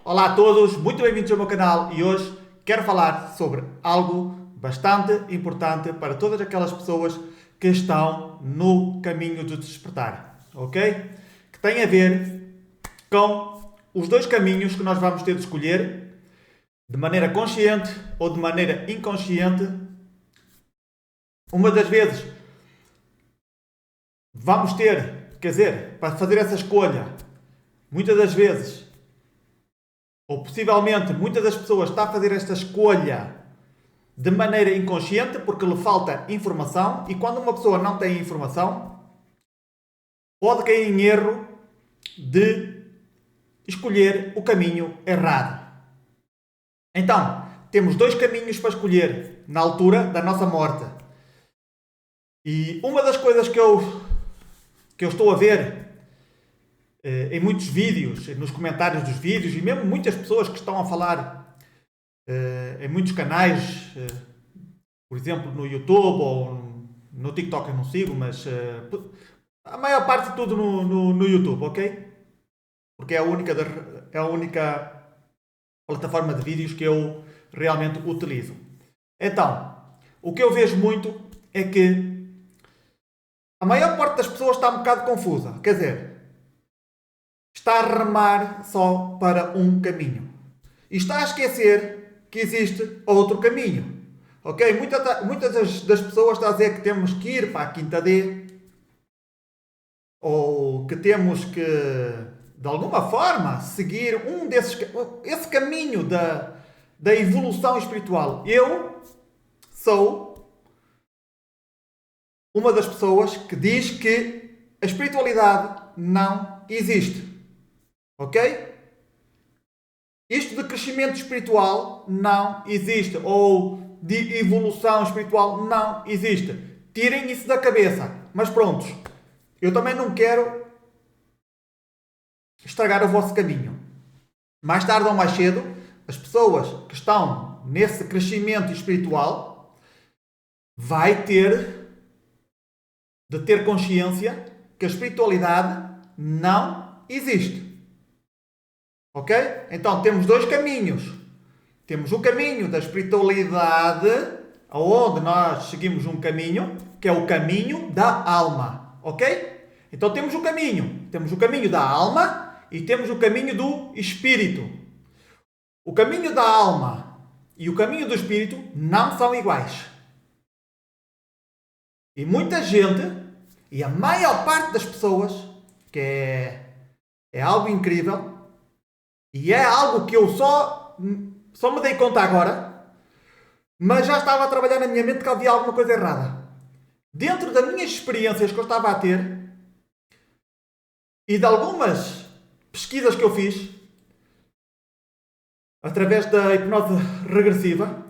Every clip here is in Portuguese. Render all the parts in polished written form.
Olá a todos, muito bem-vindos ao meu canal e hoje quero falar sobre algo bastante importante para todas aquelas pessoas que estão no caminho de despertar, ok? Que tem a ver com os dois caminhos que nós vamos ter de escolher de maneira consciente ou de maneira inconsciente. Uma das vezes vamos ter, quer dizer, para fazer essa escolha, muitas das vezes ou possivelmente muitas das pessoas estão a fazer esta escolha de maneira inconsciente porque lhe falta informação, e quando uma pessoa não tem informação pode cair em erro de escolher o caminho errado. Então, temos dois caminhos para escolher na altura da nossa morte. E uma das coisas que eu estou a ver em muitos vídeos, nos comentários dos vídeos, e mesmo muitas pessoas que estão a falar em muitos canais, por exemplo no YouTube ou no TikTok, eu não sigo, mas a maior parte de tudo no YouTube, ok? Porque é a única plataforma de vídeos que eu realmente utilizo. Então, o que eu vejo muito é que a maior parte das pessoas está um bocado confusa. Quer dizer, está a remar só para um caminho. E está a esquecer que existe outro caminho. Ok? Muitas das pessoas estão a dizer que temos que ir para a quinta D. Ou que temos que, de alguma forma, seguir esse caminho da evolução espiritual. Eu sou uma das pessoas que diz que a espiritualidade não existe. Ok? Isto de crescimento espiritual não existe. Ou de evolução espiritual não existe. Tirem isso da cabeça. Mas prontos, eu também não quero estragar o vosso caminho. Mais tarde ou mais cedo, as pessoas que estão nesse crescimento espiritual vai ter de ter consciência que a espiritualidade não existe. Ok? Então temos dois caminhos. Temos o caminho da espiritualidade, onde nós seguimos um caminho, que é o caminho da alma. Ok? Então temos o caminho. Temos o caminho da alma e temos o caminho do espírito. O caminho da alma e o caminho do espírito não são iguais. E muita gente, e a maior parte das pessoas, que é algo incrível, e é algo que eu só me dei conta agora, mas já estava a trabalhar na minha mente que havia alguma coisa errada. Dentro das minhas experiências que eu estava a ter, e de algumas pesquisas que eu fiz, através da hipnose regressiva,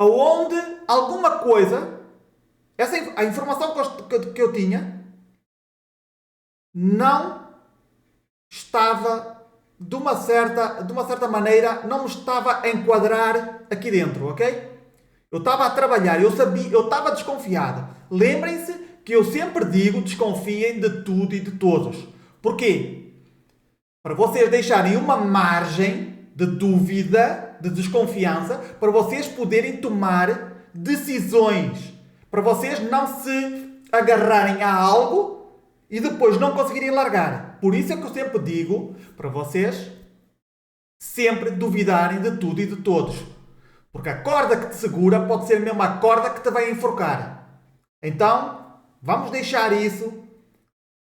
aonde alguma coisa, a informação que eu tinha, não estava de uma certa maneira, não me estava a enquadrar aqui dentro, ok? Eu estava a trabalhar, eu estava desconfiado. Lembrem-se que eu sempre digo, desconfiem de tudo e de todos. Porquê? Para vocês deixarem uma margem de dúvida, de desconfiança, para vocês poderem tomar decisões. Para vocês não se agarrarem a algo e depois não conseguirem largar. Por isso é que eu sempre digo para vocês sempre duvidarem de tudo e de todos. Porque a corda que te segura pode ser mesmo a corda que te vai enforcar. Então, vamos deixar isso.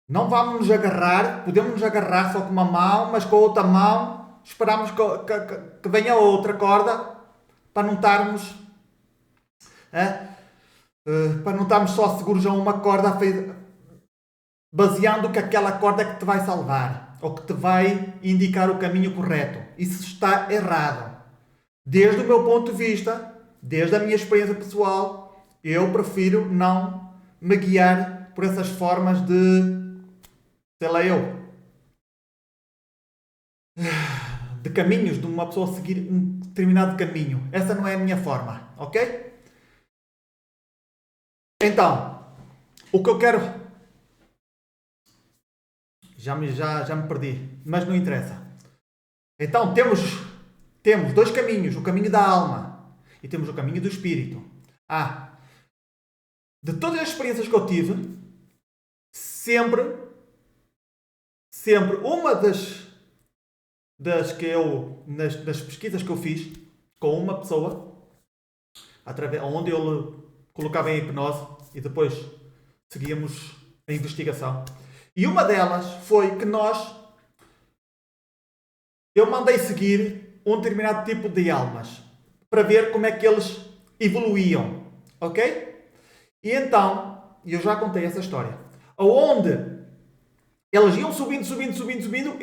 Não vamos nos agarrar. Podemos nos agarrar só com uma mão, mas com a outra mão esperamos que venha outra corda para não estarmos só seguros a uma corda baseando que aquela corda é que te vai salvar ou que te vai indicar o caminho correto. Isso está errado. Desde o meu ponto de vista, desde a minha experiência pessoal, eu prefiro não me guiar por essas formas de caminhos, de uma pessoa seguir um determinado caminho. Essa não é a minha forma, ok? Então, o que eu quero... Já me perdi, mas não interessa. Então temos dois caminhos, o caminho da alma e temos o caminho do espírito. De todas as experiências que eu tive, sempre uma das que eu, das pesquisas que eu fiz com uma pessoa, onde eu lhe colocava em hipnose e depois seguíamos a investigação. E uma delas foi que eu mandei seguir um determinado tipo de almas para ver como é que eles evoluíam, ok? E então, eu já contei essa história, aonde eles iam subindo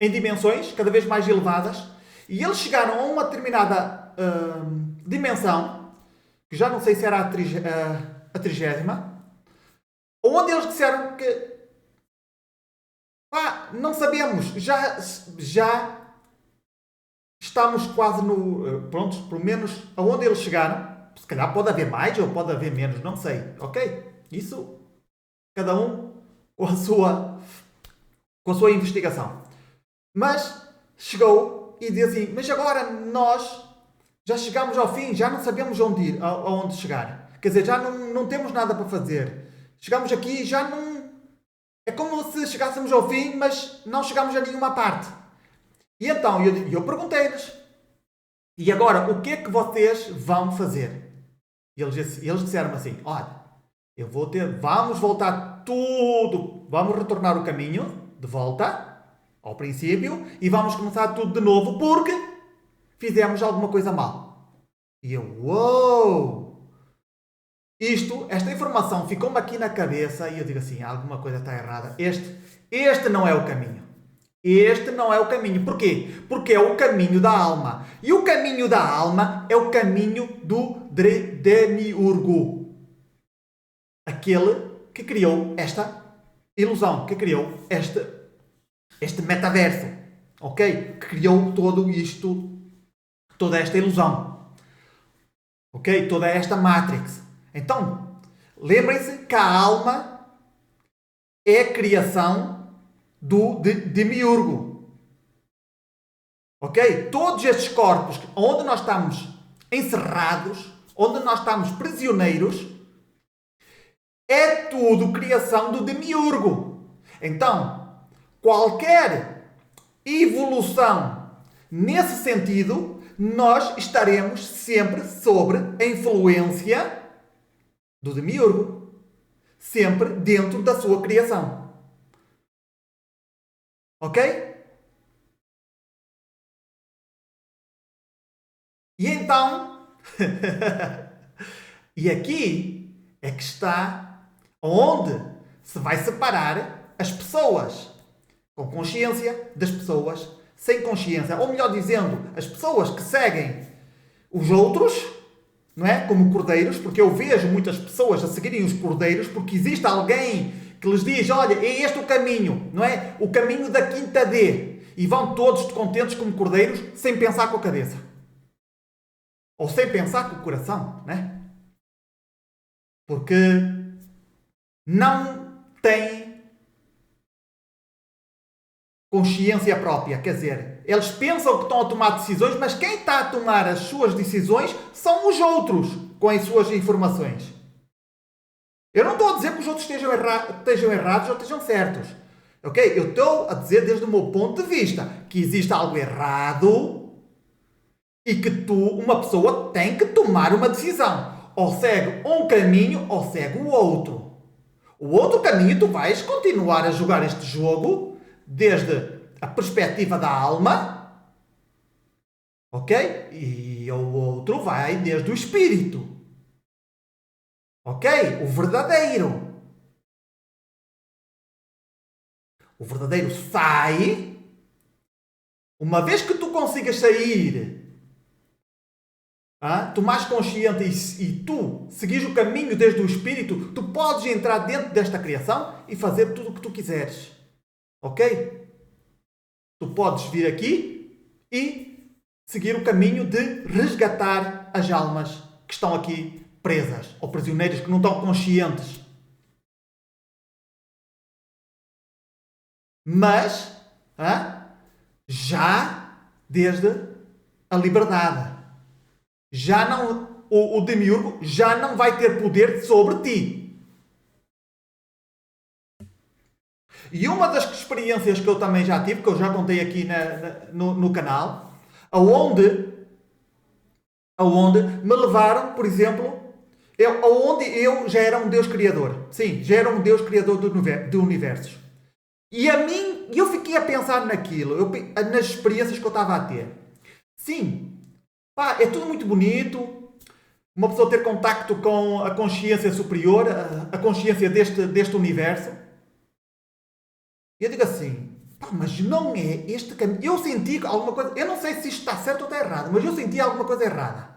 em dimensões cada vez mais elevadas e eles chegaram a uma determinada dimensão, que já não sei se era a 30ª, onde eles disseram que não sabemos, já estamos quase no... Prontos, pelo menos aonde eles chegaram. Se calhar pode haver mais ou pode haver menos, não sei, ok? Isso, cada um com a sua investigação. Mas chegou e disse assim, mas agora nós já chegamos ao fim, já não sabemos onde ir, aonde chegar. Quer dizer, já não temos nada para fazer. Chegamos aqui e já não... É como se chegássemos ao fim, mas não chegamos a nenhuma parte. E então eu perguntei-lhes, e agora, o que é que vocês vão fazer? E eles disseram-me assim, olha, vamos voltar tudo, vamos retornar o caminho de volta ao princípio e vamos começar tudo de novo porque fizemos alguma coisa mal. E eu, uou! Esta informação ficou-me aqui na cabeça e eu digo assim, alguma coisa está errada. Este não é o caminho. Este não é o caminho. Porquê? Porque é o caminho da alma. E o caminho da alma é o caminho do demiurgo. Aquele que criou esta ilusão, que criou este metaverso. Ok? Que criou todo isto, toda esta ilusão. Ok? Toda esta Matrix. Então, lembrem-se que a alma é a criação do demiurgo. Ok? Todos estes corpos onde nós estamos encerrados, onde nós estamos prisioneiros, é tudo criação do demiurgo. Então, qualquer evolução nesse sentido, nós estaremos sempre sobre a influência do demiurgo, sempre dentro da sua criação. Ok? E então, e aqui é que está onde se vai separar as pessoas com consciência das pessoas sem consciência. Ou melhor dizendo, as pessoas que seguem os outros, não é? Como cordeiros, porque eu vejo muitas pessoas a seguirem os cordeiros porque existe alguém que lhes diz, olha, é este o caminho, não é? O caminho da quinta D. E vão todos contentes como cordeiros sem pensar com a cabeça. Ou sem pensar com o coração, não é? Porque não têm consciência própria, quer dizer, eles pensam que estão a tomar decisões, mas quem está a tomar as suas decisões são os outros, com as suas informações. Eu não estou a dizer que os outros estejam errados ou estejam certos. Ok? Eu estou a dizer desde o meu ponto de vista que existe algo errado e que uma pessoa tem que tomar uma decisão. Ou segue um caminho ou segue o outro. O outro caminho tu vais continuar a jogar este jogo desde a perspectiva da alma, ok? E o outro vai desde o espírito, ok? O verdadeiro. O verdadeiro sai. Uma vez que tu consigas sair, tu mais consciente e tu seguires o caminho desde o espírito, tu podes entrar dentro desta criação e fazer tudo o que tu quiseres. Ok? Tu podes vir aqui e seguir o caminho de resgatar as almas que estão aqui presas ou prisioneiras que não estão conscientes. mas já desde a liberdade. Já não, o demiurgo já não vai ter poder sobre ti. E uma das experiências que eu também já tive, que eu já contei aqui no canal, aonde me levaram, por exemplo, aonde eu já era um Deus Criador. Sim, já era um Deus Criador de universos. E a mim, eu fiquei a pensar naquilo, nas experiências que eu estava a ter. Sim, pá, é tudo muito bonito, uma pessoa ter contacto com a consciência superior, a consciência deste universo. E eu digo assim, pá, mas não é este caminho. Eu senti alguma coisa, eu não sei se isto está certo ou está errado, mas eu senti alguma coisa errada.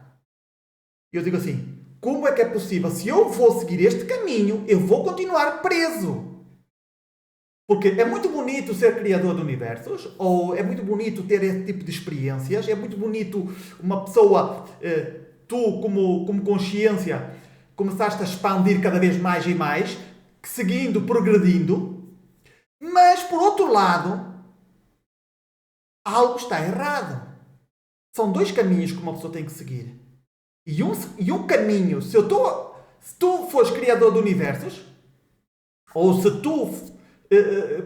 E eu digo assim, como é que é possível? Se eu vou seguir este caminho, eu vou continuar preso. Porque é muito bonito ser criador de universos, ou é muito bonito ter esse tipo de experiências, é muito bonito uma pessoa, tu como consciência, começaste a expandir cada vez mais e mais, seguindo, progredindo, mas por outro lado, algo está errado. São dois caminhos que uma pessoa tem que seguir. E um caminho, se tu fores criador de universos, ou se tu,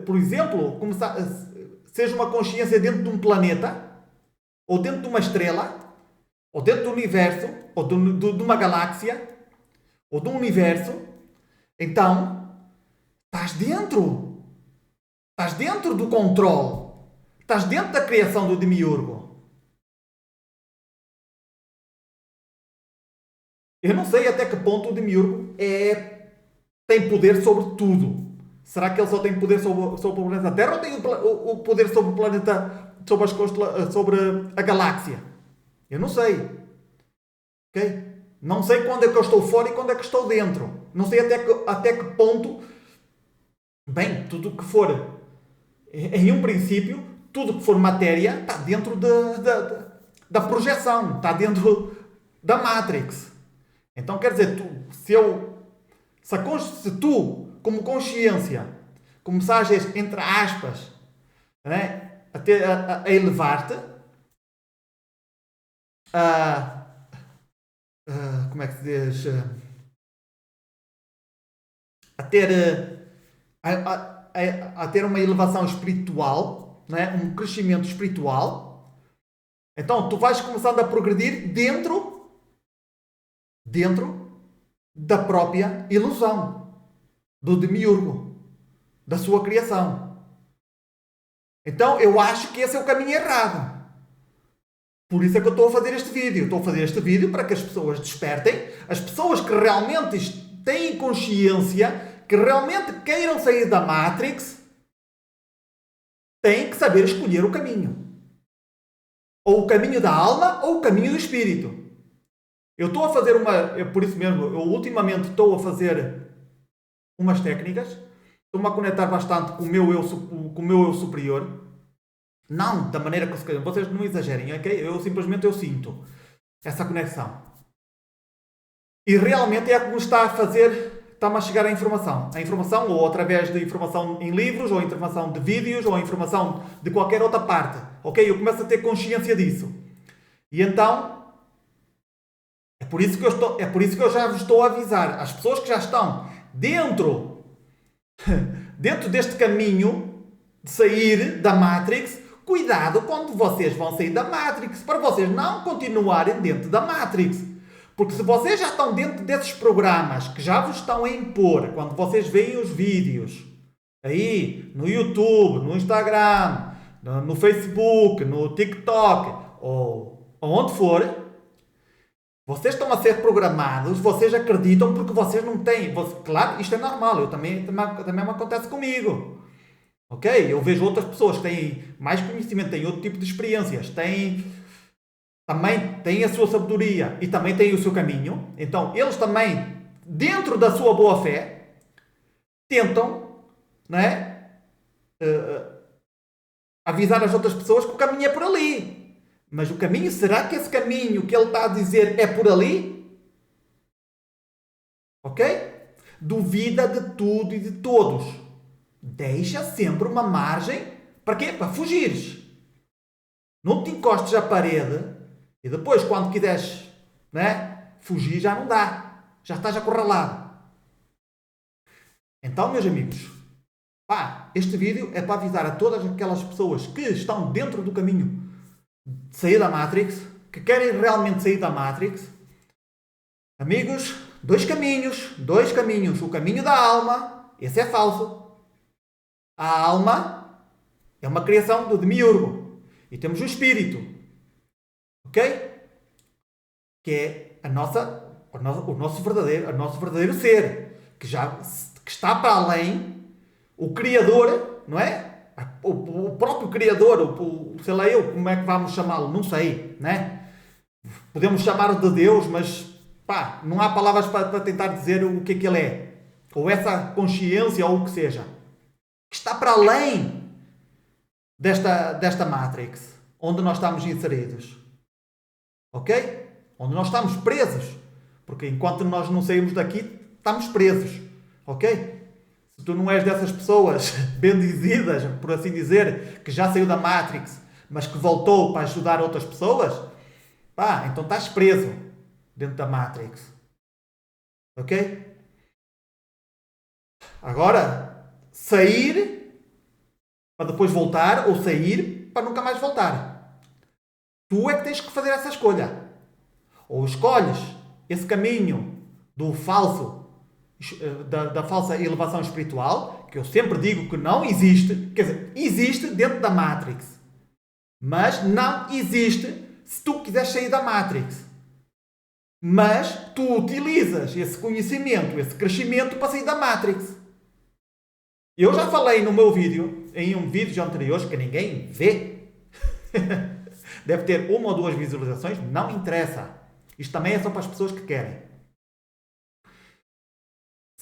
por exemplo, seja uma consciência dentro de um planeta, ou dentro de uma estrela, ou dentro do universo, ou de uma galáxia, ou de um universo, então estás dentro. Estás dentro do controle. Estás dentro da criação do demiurgo. Eu não sei até que ponto o demiurgo tem poder sobre tudo. Será que ele só tem poder sobre o planeta Terra ou tem o poder sobre o planeta, sobre a galáxia? Eu não sei. Ok? Não sei quando é que eu estou fora e quando é que estou dentro. Não sei até que ponto. Bem, tudo o que for, em um princípio, tudo o que for matéria está dentro da projeção, está dentro da Matrix. Então quer dizer, se tu, como consciência, começares, entre aspas, né, a elevar-te, como é que se diz? A ter uma elevação espiritual, né, um crescimento espiritual, então tu vais começando a progredir dentro da própria ilusão, do demiurgo, da sua criação. Então eu acho que esse é o caminho errado. Por isso é que eu estou a fazer este vídeo. Estou a fazer este vídeo para que as pessoas despertem, as pessoas que realmente têm consciência, que realmente queiram sair da Matrix, têm que saber escolher o caminho. Ou o caminho da alma ou o caminho do espírito. Eu estou a fazer por isso mesmo, eu ultimamente estou a fazer umas técnicas, estou-me a conectar bastante com o meu eu superior. Não da maneira que vocês não exagerem, ok? Eu sinto essa conexão. E realmente é o que me está a fazer, está-me a chegar a informação. A informação, ou através de informação em livros, ou informação de vídeos, ou informação de qualquer outra parte. Ok? Eu começo a ter consciência disso. E então, é por isso que eu já vos estou a avisar. As pessoas que já estão dentro deste caminho de sair da Matrix, cuidado quando vocês vão sair da Matrix, para vocês não continuarem dentro da Matrix. Porque se vocês já estão dentro desses programas que já vos estão a impor, quando vocês veem os vídeos, aí, no YouTube, no Instagram, no Facebook, no TikTok, ou onde for, vocês estão a ser programados, vocês acreditam porque vocês não têm. Claro, isto é normal, também me acontece comigo. Ok? Eu vejo outras pessoas que têm mais conhecimento, têm outro tipo de experiências, também têm a sua sabedoria e também têm o seu caminho. Então, eles também, dentro da sua boa fé, tentam, não é? Avisar as outras pessoas que o caminho é por ali. Mas o caminho, será que esse caminho que ele está a dizer é por ali? Ok? Duvida de tudo e de todos. deixa sempre uma margem para quê? Para fugires. Não te encostes à parede e depois, quando quiseres, né, fugir, já não dá. Já estás acorralado. Então, meus amigos, este vídeo é para avisar a todas aquelas pessoas que estão dentro do caminho de sair da Matrix, que querem realmente sair da Matrix. Amigos, dois caminhos. O caminho da alma, esse é falso. A alma é uma criação do demiurgo. E temos o espírito. Ok? Que é o nosso verdadeiro ser. Que está para além. O Criador, não é? O próprio Criador, sei lá eu, como é que vamos chamá-lo? Não sei, né? Podemos chamá-lo de Deus, mas não há palavras para tentar dizer o que é que ele é. Ou essa consciência, ou o que seja. Que está para além desta Matrix, onde nós estamos inseridos. Ok? Onde nós estamos presos. Porque enquanto nós não saímos daqui, estamos presos. Ok? Se tu não és dessas pessoas bendizidas, por assim dizer, que já saiu da Matrix, mas que voltou para ajudar outras pessoas, então estás preso dentro da Matrix. Ok? Agora, sair para depois voltar, ou sair para nunca mais voltar. Tu é que tens que fazer essa escolha. Ou escolhes esse caminho do falso, da falsa elevação espiritual, que eu sempre digo que não existe, quer dizer, existe dentro da Matrix, mas não existe se tu quiseres sair da Matrix. Mas tu utilizas esse conhecimento, esse crescimento para sair da Matrix. Eu já falei no meu vídeo, em um vídeo anterior, que ninguém vê, deve ter 1 ou 2 visualizações, não interessa. Isto também é só para as pessoas que querem. O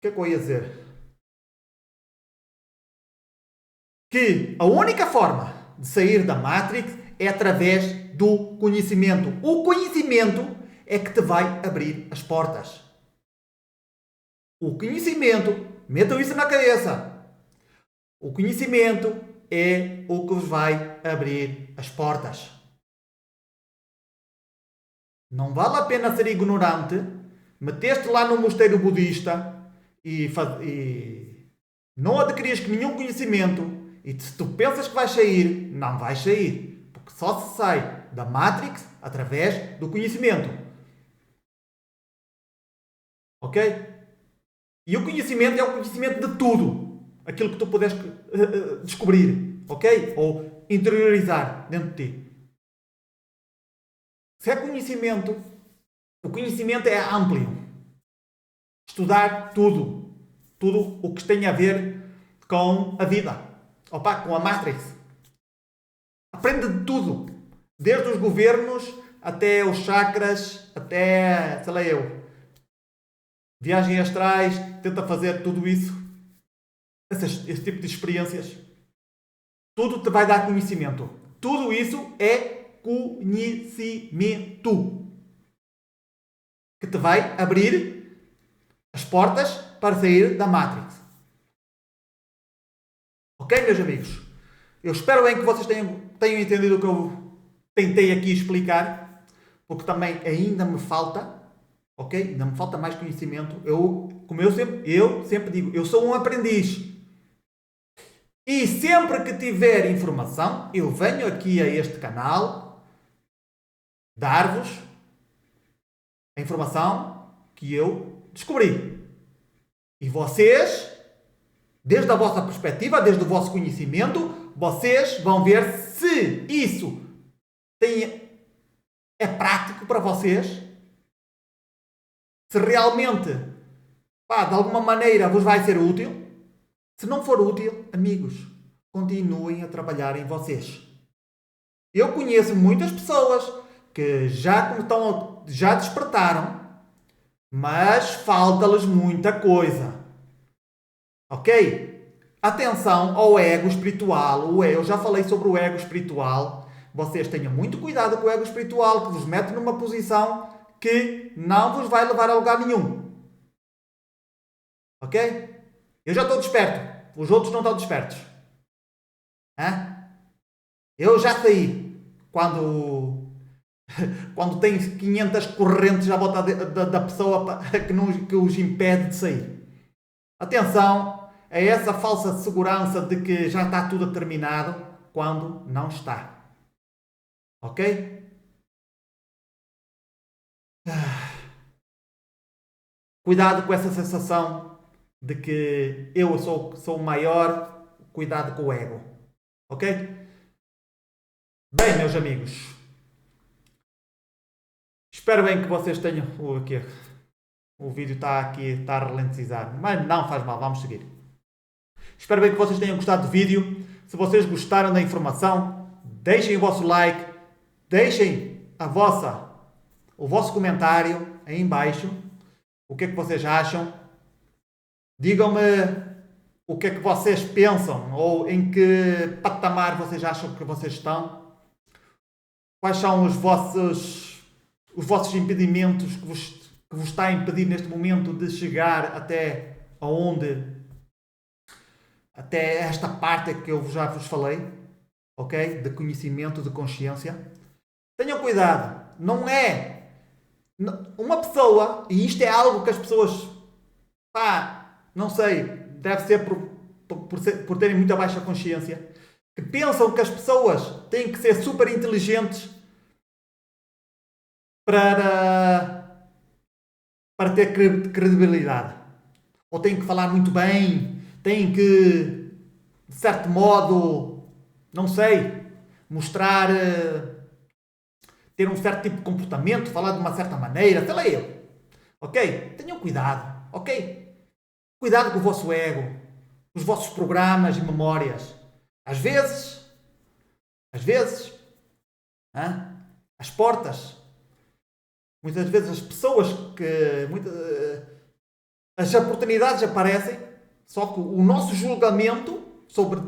que é que eu ia dizer? Que a única forma de sair da Matrix é através do conhecimento. O conhecimento é que te vai abrir as portas. O conhecimento, metam isso na cabeça. O conhecimento é o que vos vai abrir as portas. Não vale a pena ser ignorante, meteste lá no mosteiro budista e não adquirires nenhum conhecimento e se tu pensas que vais sair, não vais sair. Porque só se sai da Matrix através do conhecimento. Ok? E o conhecimento é o conhecimento de tudo. Aquilo que tu puderes descobrir. Ok? Ou interiorizar dentro de ti. Se é conhecimento, o conhecimento é amplo. Estudar tudo. Tudo o que tem a ver com a vida. Com a Matrix. Aprende de tudo. Desde os governos até os chakras, até, sei lá eu, viagens astrais, tenta fazer tudo isso. Esse tipo de experiências. Tudo te vai dar conhecimento. Tudo isso é conhecimento que te vai abrir as portas para sair da Matrix. Ok, meus amigos? Eu espero bem que vocês tenham entendido o que eu tentei aqui explicar, porque também ainda me falta, ok? Ainda me falta mais conhecimento. Eu sempre digo, eu sou um aprendiz. E sempre que tiver informação, eu venho aqui a este canal dar-vos a informação que eu descobri. E vocês, desde a vossa perspectiva, desde o vosso conhecimento, vocês vão ver se isso é prático para vocês, se realmente, de alguma maneira, vos vai ser útil. Se não for útil, amigos, continuem a trabalhar em vocês. Eu conheço muitas pessoas que já despertaram, mas falta-lhes muita coisa. Ok? Atenção ao ego espiritual. Eu já falei sobre o ego espiritual. Vocês tenham muito cuidado com o ego espiritual, que vos mete numa posição que não vos vai levar a lugar nenhum. Ok? Eu já estou desperto. Os outros não estão despertos. Hã? Eu já saí quando tem 500 correntes à volta da pessoa que os impede de sair. Atenção a essa falsa segurança de que já está tudo terminado quando não está. Ok? Cuidado com essa sensação de que eu sou o maior. Cuidado com o ego. Ok? Bem, meus amigos. Espero bem que vocês tenham... O vídeo está a ralentizar. Mas não faz mal, vamos seguir. Espero bem que vocês tenham gostado do vídeo. Se vocês gostaram da informação, deixem o vosso like, deixem o vosso comentário aí em baixo. O que é que vocês acham? Digam-me o que é que vocês pensam ou em que patamar vocês acham que vocês estão. Quais são os vossos impedimentos que vos está a impedir neste momento de chegar até esta parte que eu já vos falei, ok? De conhecimento, de consciência. Tenham cuidado, não é uma pessoa, e isto é algo que as pessoas, não sei, deve ser por terem muita baixa consciência, que pensam que as pessoas têm que ser super inteligentes para ter credibilidade. Ou têm que falar muito bem, têm que, de certo modo, não sei, mostrar, ter um certo tipo de comportamento, falar de uma certa maneira, sei lá eu. Ok? Tenham cuidado, ok? Cuidado com o vosso ego, os vossos programas e memórias. Às vezes, as portas, muitas vezes as pessoas as oportunidades aparecem, só que o nosso julgamento sobre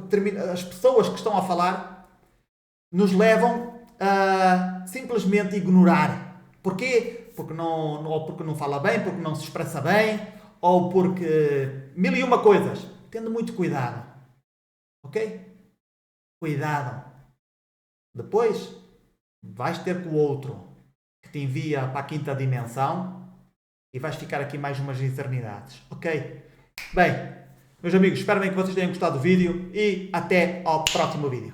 as pessoas que estão a falar nos levam a simplesmente ignorar. Porquê? Porque não fala bem, porque não se expressa bem, ou porque mil e uma coisas. Tendo muito cuidado. Ok? Cuidado. Depois vais ter com o outro que te envia para a quinta dimensão e vais ficar aqui mais umas eternidades. Ok? Bem, meus amigos, espero bem que vocês tenham gostado do vídeo e até ao próximo vídeo.